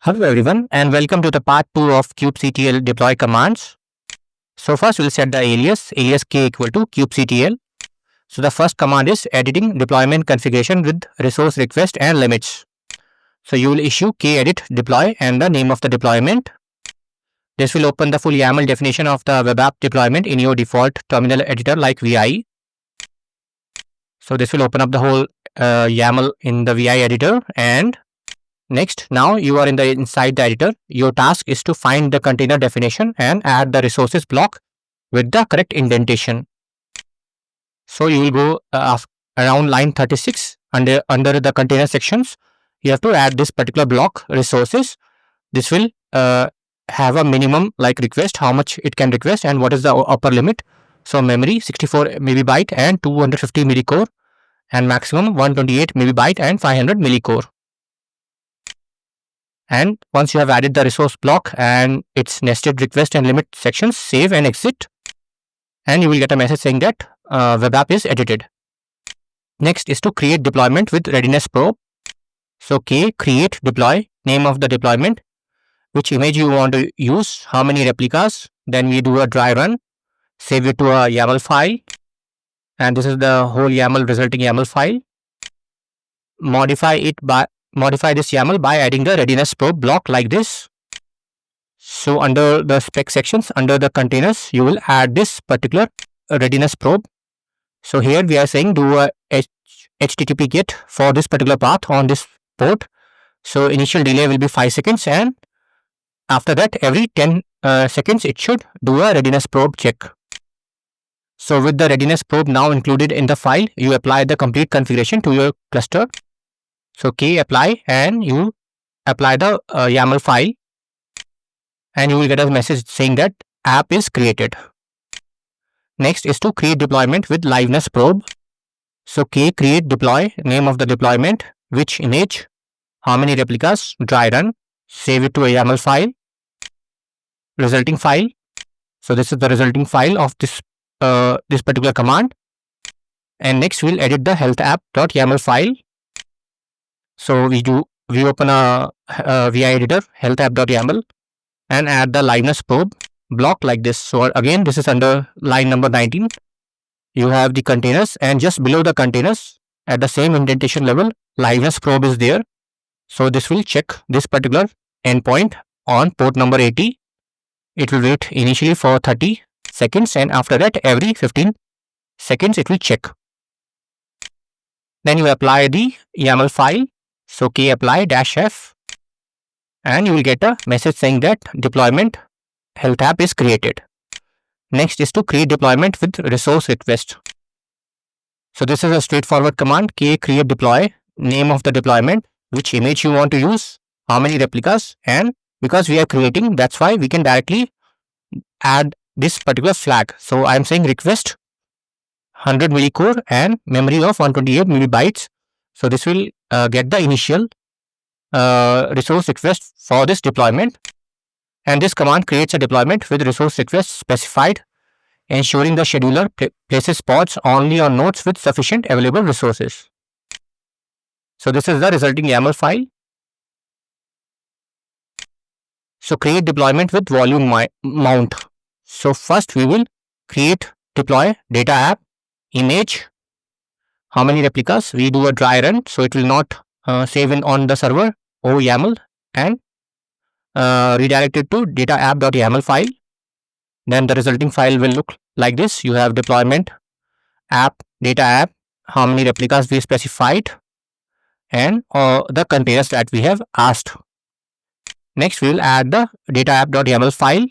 Hello everyone and welcome to the part 2 of kubectl deploy commands. So first we'll set the alias k equal to kubectl. So the first command is editing deployment configuration with resource request and limits. So you will issue kedit deploy and the name of the deployment. This will open the full YAML definition of the web app deployment in your default terminal editor like VI. So this will open up the whole YAML in the VI editor. And next, now you are inside the editor. Your task is to find the container definition and add the resources block with the correct indentation. So you will go around line 36 under the container sections. You have to add this particular block resources. This will have a minimum like request, how much it can request and what is the upper limit. So memory 64 MB and 250 millicore and maximum 128 MB and 500 millicore. And once you have added the resource block and its nested request and limit sections, save and exit. And you will get a message saying that web app is edited. Next is to create deployment with readiness probe. So create deploy, name of the deployment, which image you want to use, how many replicas. Then we do a dry run, save it to a YAML file. And this is the whole resulting YAML file. Modify this YAML by adding the readiness probe block like this. So under the spec sections, under the containers, you will add this particular readiness probe. So here we are saying do a HTTP GET for this particular path on this port. So initial delay will be 5 seconds and after that every 10 seconds it should do a readiness probe check. So with the readiness probe now included in the file, you apply the complete configuration to your cluster. So apply and you apply the YAML file and you will get a message saying that app is created. Next is to create deployment with liveness probe. So create deploy, name of the deployment, which image, how many replicas, dry run, save it to a YAML file, resulting file. So this is the resulting file of this particular command. And next we'll edit the health app.yaml file. So we open a VI editor, health app.yaml, and add the liveness probe block like this. So again, this is under line number 19. You have the containers and just below the containers at the same indentation level, liveness probe is there. So this will check this particular endpoint on port number 80. It will wait initially for 30 seconds and after that every 15 seconds it will check. Then you apply the YAML file. So apply -f and you will get a message saying that deployment health app is created. Next is to create deployment with resource request. So this is a straightforward command, create deploy, name of the deployment, which image you want to use, how many replicas, and because we are creating, that's why we can directly add this particular flag. So I am saying request 100 millicore and memory of 128 MB. So this will get the initial resource request for this deployment. And this command creates a deployment with resource request specified, ensuring the scheduler places pods only on nodes with sufficient available resources. So this is the resulting YAML file. So create deployment with volume mount. So first we will create deploy data app image. How many replicas? We do a dry run, so it will not save on the server YAML and redirect it to data app.yaml file. Then the resulting file will look like this. You have deployment app, data app, how many replicas we specified, and the containers that we have asked. Next, we will add the data app.yaml file.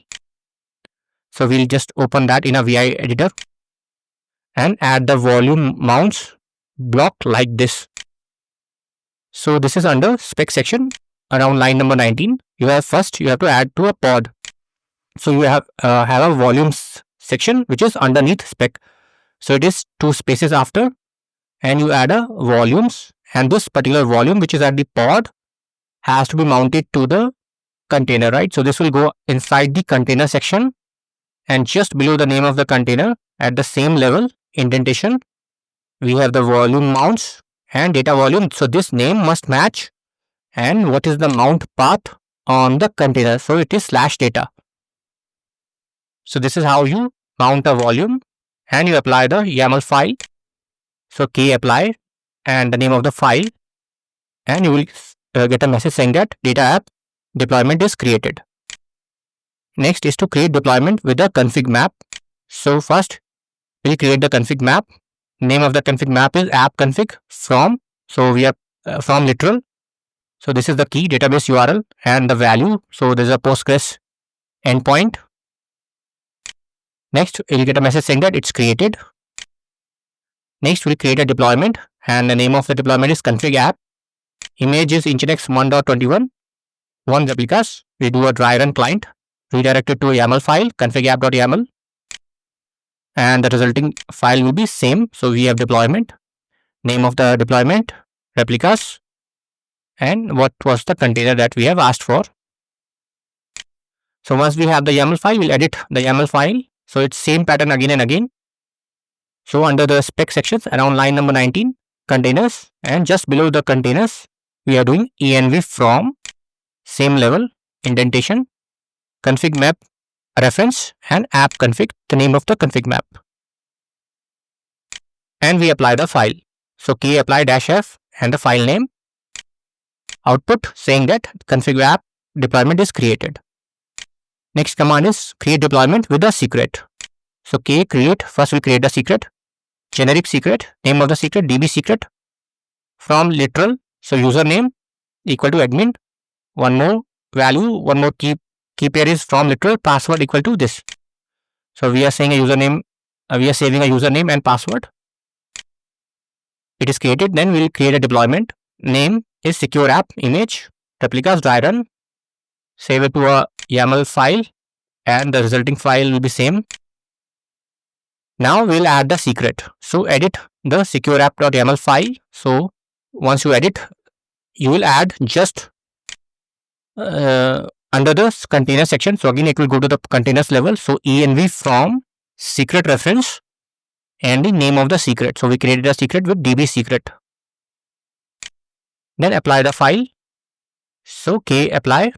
So we'll just open that in a VI editor and add the volume mounts block like this. So this is under spec section around line number 19. You have to add to a pod. So you have a volumes section which is underneath spec. So it is 2 spaces after and you add a volumes and this particular volume which is at the pod has to be mounted to the container, right? So this will go inside the container section and just below the name of the container at the same level indentation we have the volume mounts and data volume. So this name must match and what is the mount path on the container. So it is /data. So this is how you mount a volume and you apply the YAML file. So k apply and the name of the file, and you will get a message saying that data app deployment is created. Next is to create deployment with a config map. So first we'll create the config map. Name of the config map is app config from. So we are from literal. So this is the key database URL and the value. So there's a Postgres endpoint. Next you'll get a message saying that it's created. Next we'll create a deployment and the name of the deployment is config app. Image is nginx 1.21. 1 replicas. We do a dry run client. Redirect it to a YAML file, config app.yaml. And the resulting file will be same. So we have deployment, name of the deployment, replicas, and what was the container that we have asked for. So once we have the YAML file, we'll edit the YAML file. So it's same pattern again and again. So under the spec sections around line number 19, containers, and just below the containers, we are doing env from, same level, indentation, config map reference, and app config, the name of the config map. And we apply the file. So k apply -f and the file name. Output saying that config app deployment is created. Next command is create deployment with a secret. So k create, first we create the secret, generic secret, name of the secret, db secret, from literal, so username equal to admin, one more value, one more key pair is from literal, password equal to this. So we are saying a username, we are saving a username and password. It is created. Then we will create a deployment. Name is secure app image, replicas dry run, save it to a YAML file, and the resulting file will be same. Now we will add the secret. So edit the secure app.yaml file. So once you edit, you will add just under the container section. So again it will go to the containers level. So env from secret reference and the name of the secret. So we created a secret with db secret. Then apply the file. So k apply,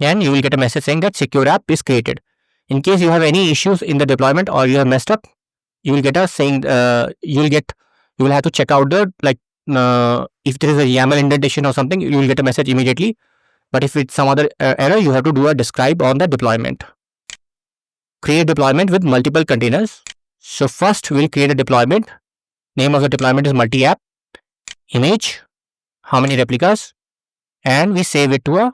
and you will get a message saying that secure app is created. In case you have any issues in the deployment or you have messed up, you will get a saying you will have to check out the if there is a YAML indentation or something, you will get a message immediately. But if it's some other error, you have to do a describe on the deployment. Create deployment with multiple containers. So first we'll create a deployment. Name of the deployment is multi-app, image, how many replicas, and we save it to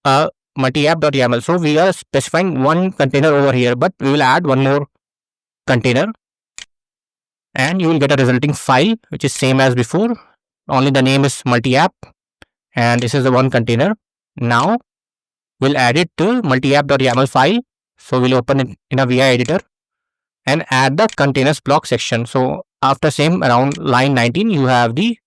a multi-app.yaml. So we are specifying one container over here, but we will add one more container, and you will get a resulting file which is same as before, only the name is multi-app, and this is the one container. Now we'll add it to multi-app.yaml file. So we'll open it in a VI editor and add the containers block section. So after same around line 19, you have the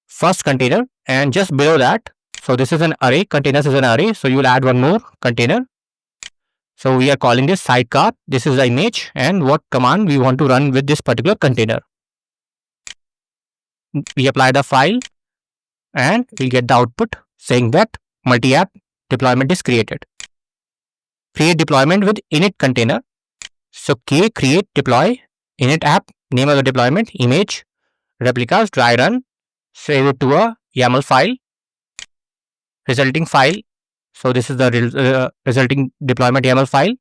first container, and just below that, so this is an array, containers is an array, so you will add one more container. So we are calling this sidecar. This is the image and what command we want to run with this particular container. We apply the file and we'll get the output saying that multi-app deployment is created. Create deployment with init container. So k create deploy init app, name of the deployment, image, replicas, dry run, save it to a YAML file, resulting file. So this is the resulting deployment YAML file.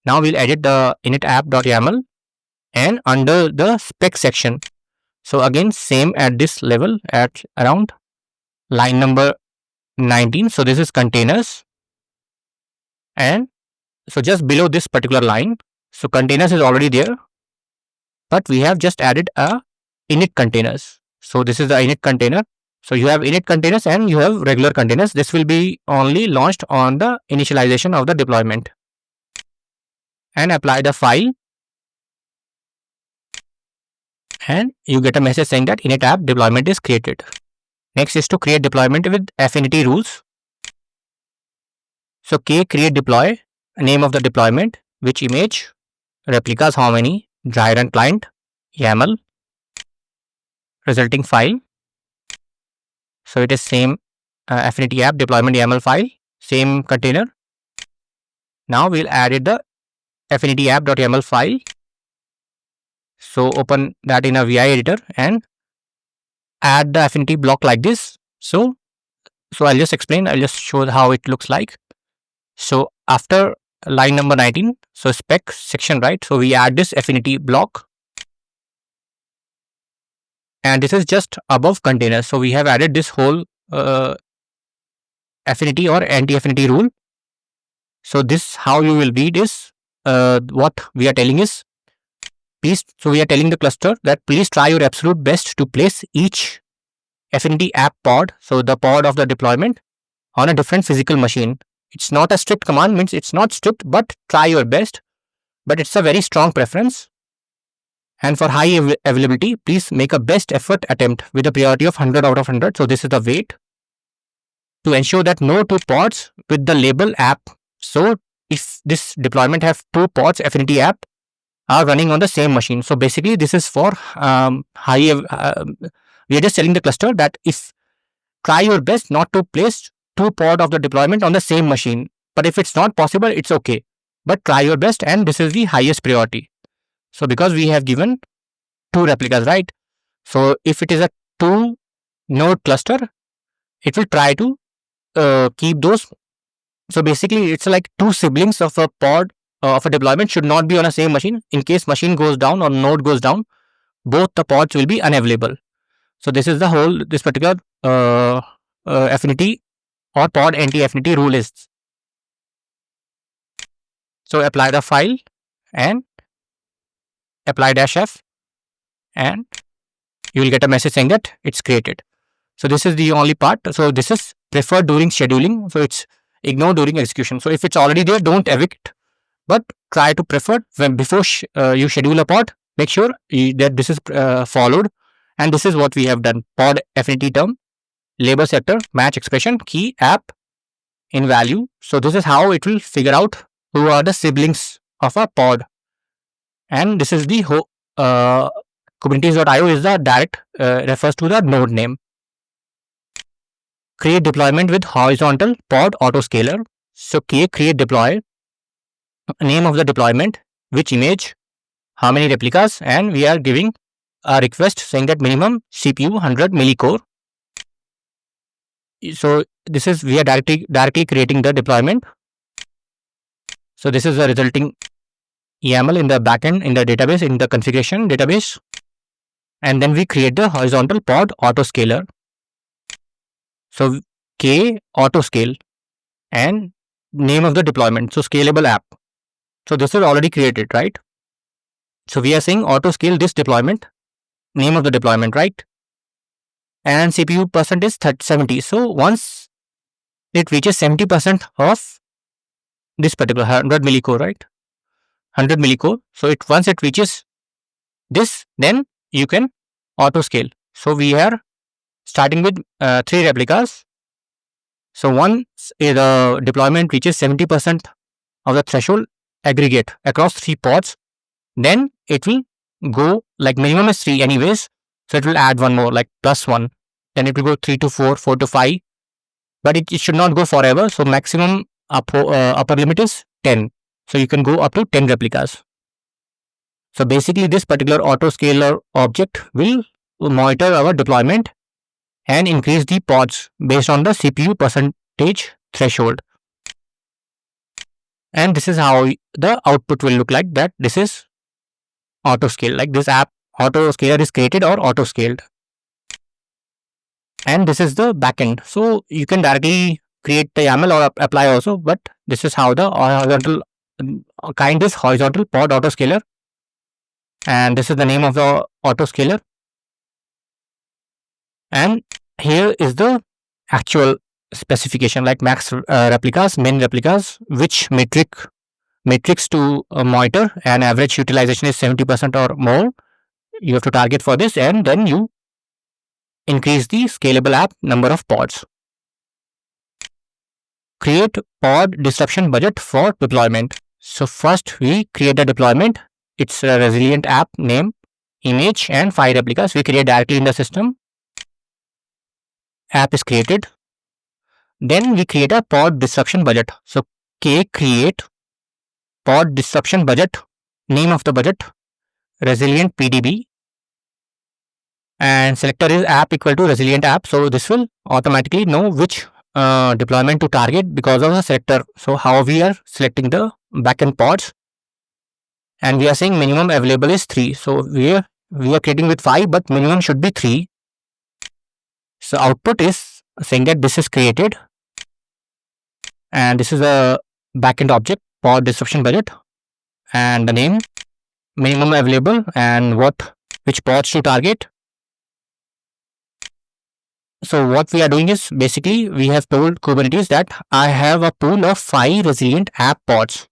Now we'll edit the init app.yaml and under the spec section. So again same at this level at around line number 19. So this is containers, and so just below this particular line, so containers is already there, but we have just added a init containers. So this is the init container. So you have init containers and you have regular containers. This will be only launched on the initialization of the deployment. And apply the file, and you get a message saying that init app deployment is created. Next is to create deployment with affinity rules. So k create deploy, name of the deployment, which image, replicas how many, dry run client, YAML, resulting file. So it is same affinity app deployment YAML file, same container. Now we'll add it the affinity app.yaml file. So open that in a VI editor and add the affinity block like this. So I'll just explain. I'll just show how it looks like. So after line number 19, so spec section, right? So we add this affinity block, and this is just above container. So we have added this whole affinity or anti-affinity rule. So this how you will read is what we are telling is please. So we are telling the cluster that please try your absolute best to place each affinity app pod, so the pod of the deployment, on a different physical machine. It's not a strict command, means it's not strict, but try your best. But it's a very strong preference. And for high availability, please make a best effort attempt with a priority of 100 out of 100. So this is the weight to ensure that no two pods with the label app. So if this deployment have two pods, affinity app, are running on the same machine. So basically this is for we are just telling the cluster that if try your best not to place two pod of the deployment on the same machine. But if it's not possible, it's okay. But try your best, and this is the highest priority. So because we have given two replicas, right? So if it is a two node cluster, it will try to keep those. So basically it's like two siblings of a pod of a deployment should not be on a same machine. In case machine goes down or node goes down, both the pods will be unavailable. So this is the whole, this particular affinity or pod anti-affinity rule is. So apply the file and apply -f, and you will get a message saying that it's created. So this is the only part. So this is preferred during scheduling. So it's ignored during execution. So if it's already there, don't evict, but try to prefer when before you schedule a pod, make sure that this is followed. And this is what we have done. Pod affinity term, label sector, match expression, key, app, in value. So this is how it will figure out who are the siblings of a pod. And this is the Kubernetes.io is the direct refers to the node name. Create deployment with horizontal pod autoscaler. So create deploy, name of the deployment, which image, how many replicas, and we are giving a request saying that minimum CPU 100 millicore. So this is, we are directly creating the deployment. So this is the resulting YAML in the backend, in the database, in the configuration database. And then we create the horizontal pod autoscaler. So K autoscale and name of the deployment. So scalable app. So this is already created, right? So we are saying autoscale this deployment, name of the deployment, right? And CPU percent is 70. So once it reaches 70% of this particular 100 millicore, right? 100 millicore. So once it reaches this, then you can autoscale. So we are starting with 3 replicas. So once the deployment reaches 70% of the threshold aggregate across 3 pods, then it will go, like minimum is 3 anyways. So it will add one more, like +1. Then it will go 3 to 4, 4 to 5. But it should not go forever. So maximum upper limit is 10. So you can go up to 10 replicas. So basically this particular autoscaler object will monitor our deployment and increase the pods based on the CPU percentage threshold. And this is how the output will look like, that this is autoscale, like this app autoscaler is created or autoscaled. And this is the backend. So you can directly create the YAML or apply also, but this is how the horizontal kind is horizontal pod autoscaler. And this is the name of the autoscaler. And here is the actual specification, like max replicas, min replicas, which metrics to monitor, and average utilization is 70% or more. You have to target for this, and then you increase the scalable app number of pods. Create pod disruption budget for deployment. So first we create a deployment. It's a resilient app name, image, and 5 replicas we create directly in the system. App is created. Then we create a pod disruption budget. So k create pod disruption budget, name of the budget, resilient PDB, and selector is app equal to resilient app. So this will automatically know which deployment to target because of the selector. So how we are selecting the backend pods, and we are saying minimum available is 3. So we are creating with 5, but minimum should be 3. So output is saying that this is created, and this is a backend object pod disruption budget, and the name minimum available and which pods to target. So what we are doing is basically we have told Kubernetes that I have a pool of 5 resilient app pods.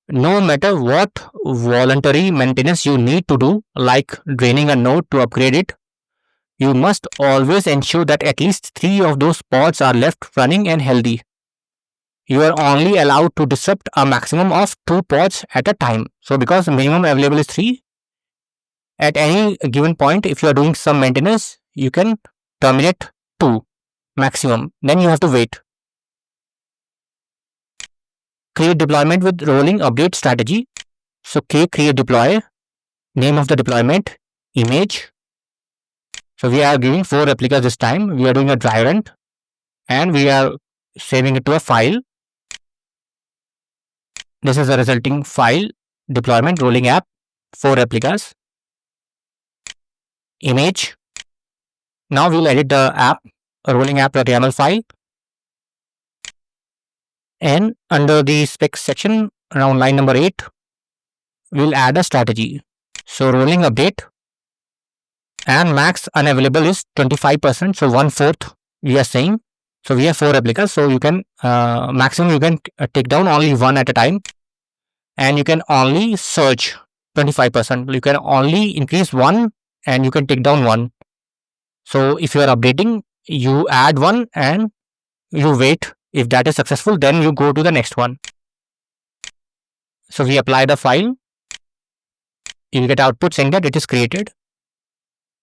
No matter what voluntary maintenance you need to do, like draining a node to upgrade it, you must always ensure that at least 3 of those pods are left running and healthy. You are only allowed to disrupt a maximum of 2 pods at a time. So because the minimum available is 3, at any given point, if you are doing some maintenance, you can terminate 2 maximum. Then you have to wait. Create deployment with rolling update strategy. So k create deploy, name of the deployment, image. So we are giving 4 replicas this time. We are doing a dry run, and we are saving it to a file. This is a resulting file, deployment rolling app, 4 replicas, image. Now we will edit the app, rolling app.yaml file, and under the specs section around line number 8, we will add a strategy. So rolling update, and max unavailable is 25%, so 1/4 we are saying. So we have 4 replicas, so you can maximum you can take down only 1 at a time, and you can only search 25%. You can only increase 1 and you can take down 1. So if you are updating, you add 1 and you wait. If that is successful, then you go to the next one. So we apply the file. You get output saying that it is created.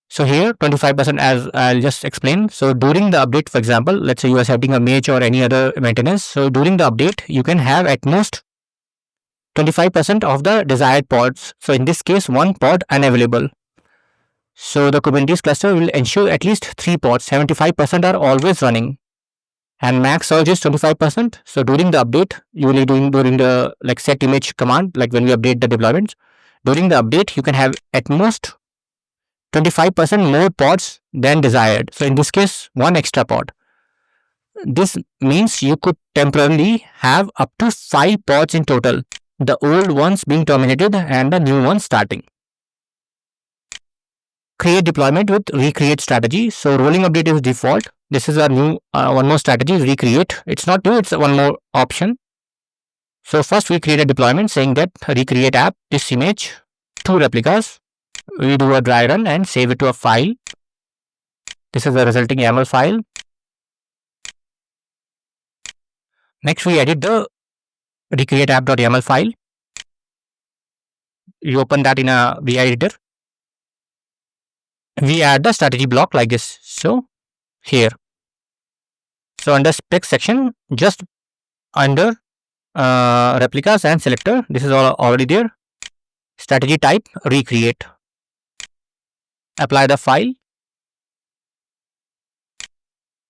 So here 25%, as I'll just explain. So during the update, for example, let's say you are setting a match or any other maintenance. So during the update, you can have at most 25% of the desired pods. So in this case, 1 pod unavailable. So the Kubernetes cluster will ensure at least 3 pods, 75% are always running. And max surge is 25%. So during the update, you will be doing during the set image command, like when we update the deployments. During the update, you can have at most 25% more pods than desired. So in this case, 1 extra pod. This means you could temporarily have up to 5 pods in total, the old ones being terminated and the new ones starting. Create deployment with recreate strategy. So rolling update is default. This is our new one more strategy, recreate. It's not new, it's one more option. So first we create a deployment saying that recreate app, this image, 2 replicas. We do a dry run and save it to a file. This is the resulting YAML file. Next we edit the recreate app.yaml file. You open that in a VI editor. We add the strategy block like this. So here. So under spec section, just under replicas and selector, this is all already there. Strategy type, recreate. Apply the file.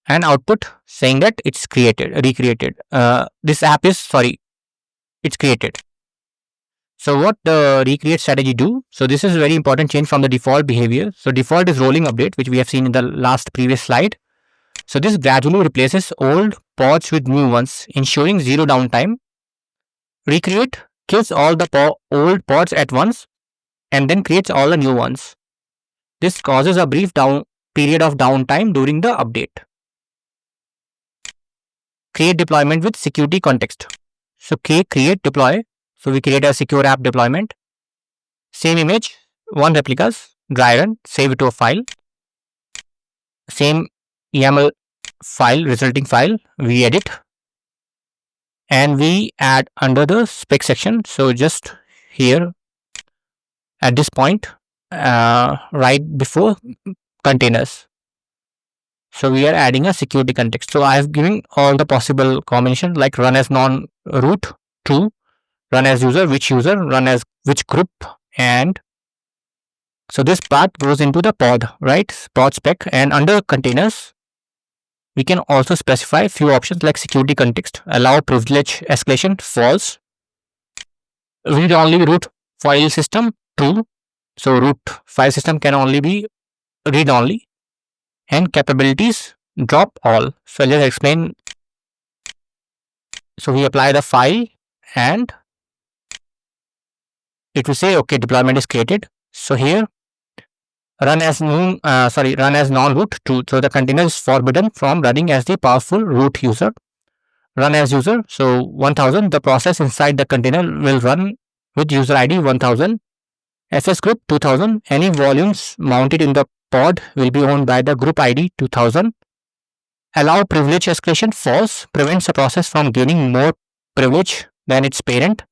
And output saying that it's created, recreated. This app is, it's created. So what the recreate strategy do? So this is a very important change from the default behavior. So default is rolling update, which we have seen in the previous slide. So this gradually replaces old pods with new ones, ensuring zero downtime. Recreate kills all the old pods at once and then creates all the new ones. This causes a brief period of downtime during the update. Create deployment with security context. So create deploy. So we create a secure app deployment. Same image, 1 replicas, dry run, save it to a file. Same YAML file, resulting file, we edit. And we add under the spec section. So just here at this point, right before containers. So we are adding a security context. So I have given all the possible combinations like run as non-root, true, run as user, run as which group, and so this part goes into the pod, right? Pod spec, and under containers, we can also specify few options like security context, allow privilege escalation, false, read only root file system, true. So root file system can only be read only, and capabilities drop all. So let's explain. So we apply the file and it will say okay, deployment is created. So here run as non-root true. So the container is forbidden from running as the powerful root user. Run as user. So 1000, the process inside the container will run with user ID 1000. SS group 2000. Any volumes mounted in the pod will be owned by the group ID 2000. Allow privilege escalation false, prevents a process from gaining more privilege than its parent.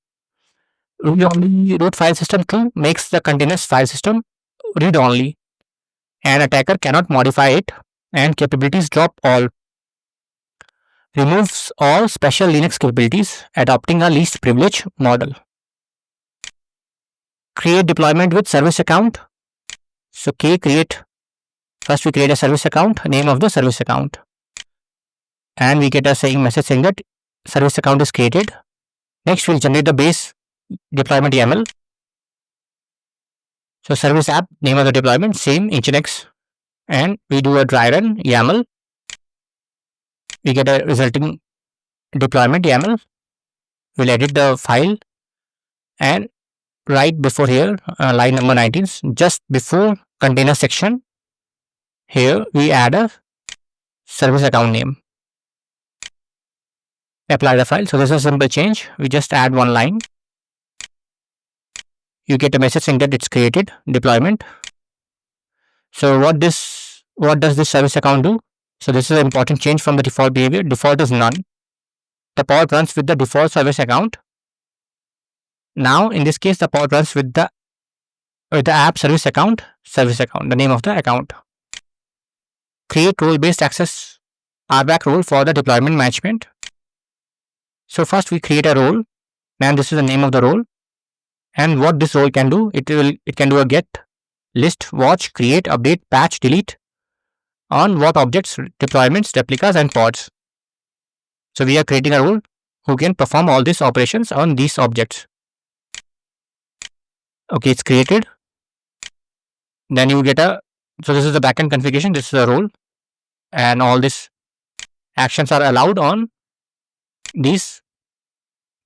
Read only root file system true, makes the container's file system read only. An attacker cannot modify it, and capabilities drop all. Removes all special Linux capabilities, adopting a least privilege model. Create deployment with service account. So first we create a service account, name of the service account. And we get a message saying that service account is created. Next we'll generate the base deployment YAML. So service app, name of the deployment, same nginx, and we do a dry run YAML. We get a resulting deployment YAML. We'll edit the file, and right before here, line number 19, just before container section, here we add a service account name. Apply the file. So this is a simple change. We just add one line. You get a message saying that it's created deployment. So what does this service account do? So this is an important change from the default behavior. Default is none. The pod runs with the default service account. Now in this case, the pod runs with the app service account, the name of the account. Create role-based access RBAC role for the deployment management. So first we create a role, and this is the name of the role. And what this role can do, it can do a get, list, watch, create, update, patch, delete on what objects, deployments, replicas, and pods. So we are creating a role who can perform all these operations on these objects. Okay, it's created. Then you get so this is the backend configuration, this is a role, and all these actions are allowed on these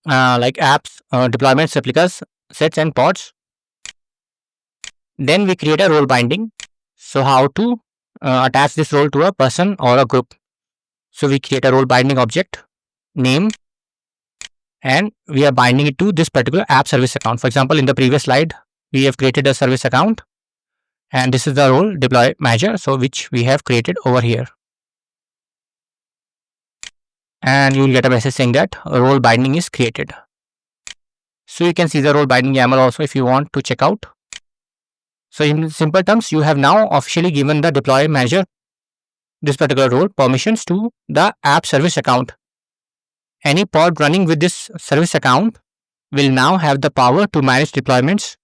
like apps, deployments, replicas, sets, and pods. Then we create a role binding. So how to attach this role to a person or a group. So we create a role binding object, name, and we are binding it to this particular app service account. For example, in the previous slide, we have created a service account, and this is the role deploy manager, so which we have created over here. And you will get a message saying that role binding is created. So you can see the role binding YAML also if you want to check out. So in simple terms, you have now officially given the deploy manager this particular role permissions to the app service account. Any pod running with this service account will now have the power to manage deployments,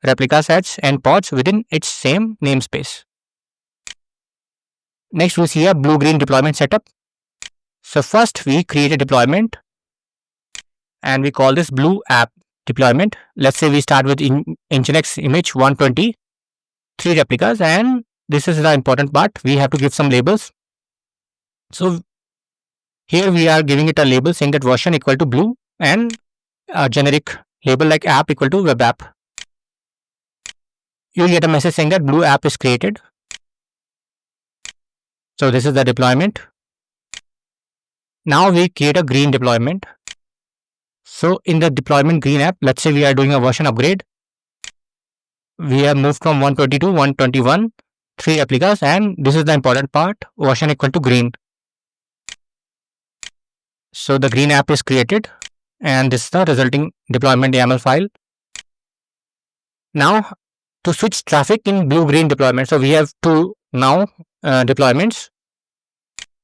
replica sets, and pods within its same namespace. Next, we'll see a blue-green deployment setup. So first, we create a deployment, and we call this blue app deployment. Let's say we start with nginx image 120, 3 replicas, and this is the important part. We have to give some labels. So here we are giving it a label saying that version equal to blue, and a generic label like app equal to web app. You will get a message saying that blue app is created. So this is the deployment. Now we create a green deployment. So in the deployment green app, let's say we are doing a version upgrade. We have moved from 120 to 121, 3 replicas, and this is the important part, version equal to green. So the green app is created, and this is the resulting deployment YAML file. Now to switch traffic in blue-green deployment, so we have two now deployments.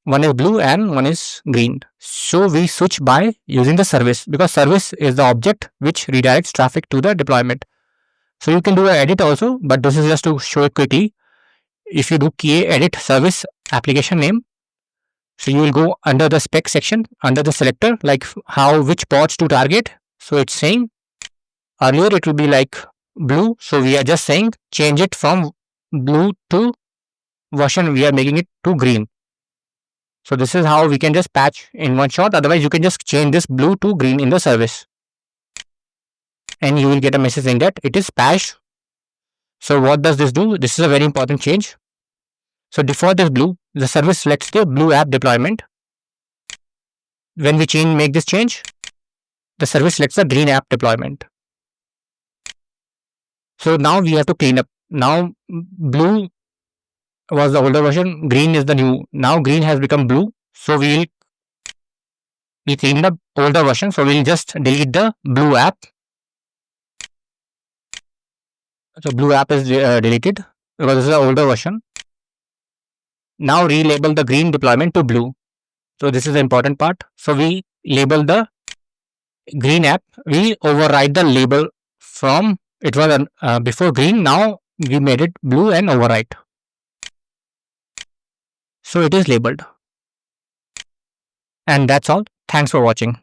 one is blue and one is green. So we switch by using the service, because service is the object which redirects traffic to the deployment. So you can do an edit also, but this is just to show it quickly. If you do edit service application name, so you will go under the spec section, under the selector, like which pods to target. So it's saying earlier it will be like blue. So we are just saying change it from blue to version, we are making it to green. So this is how we can just patch in one shot. Otherwise you can just change this blue to green in the service, and you will get a message saying that it is patched. So what does this do? This is a very important change. So default is blue. The service selects the blue app deployment. When we make this change, the service selects the green app deployment. So now we have to clean up. Now blue was the older version, green is the new. Now green has become blue. So we clean the older version. So we'll just delete the blue app. So blue app is deleted because this is the older version. Now relabel the green deployment to blue. So this is the important part. So we label the green app. We override the label from it was before green. Now we made it blue and overwrite. So it is labeled. And that's all. Thanks for watching.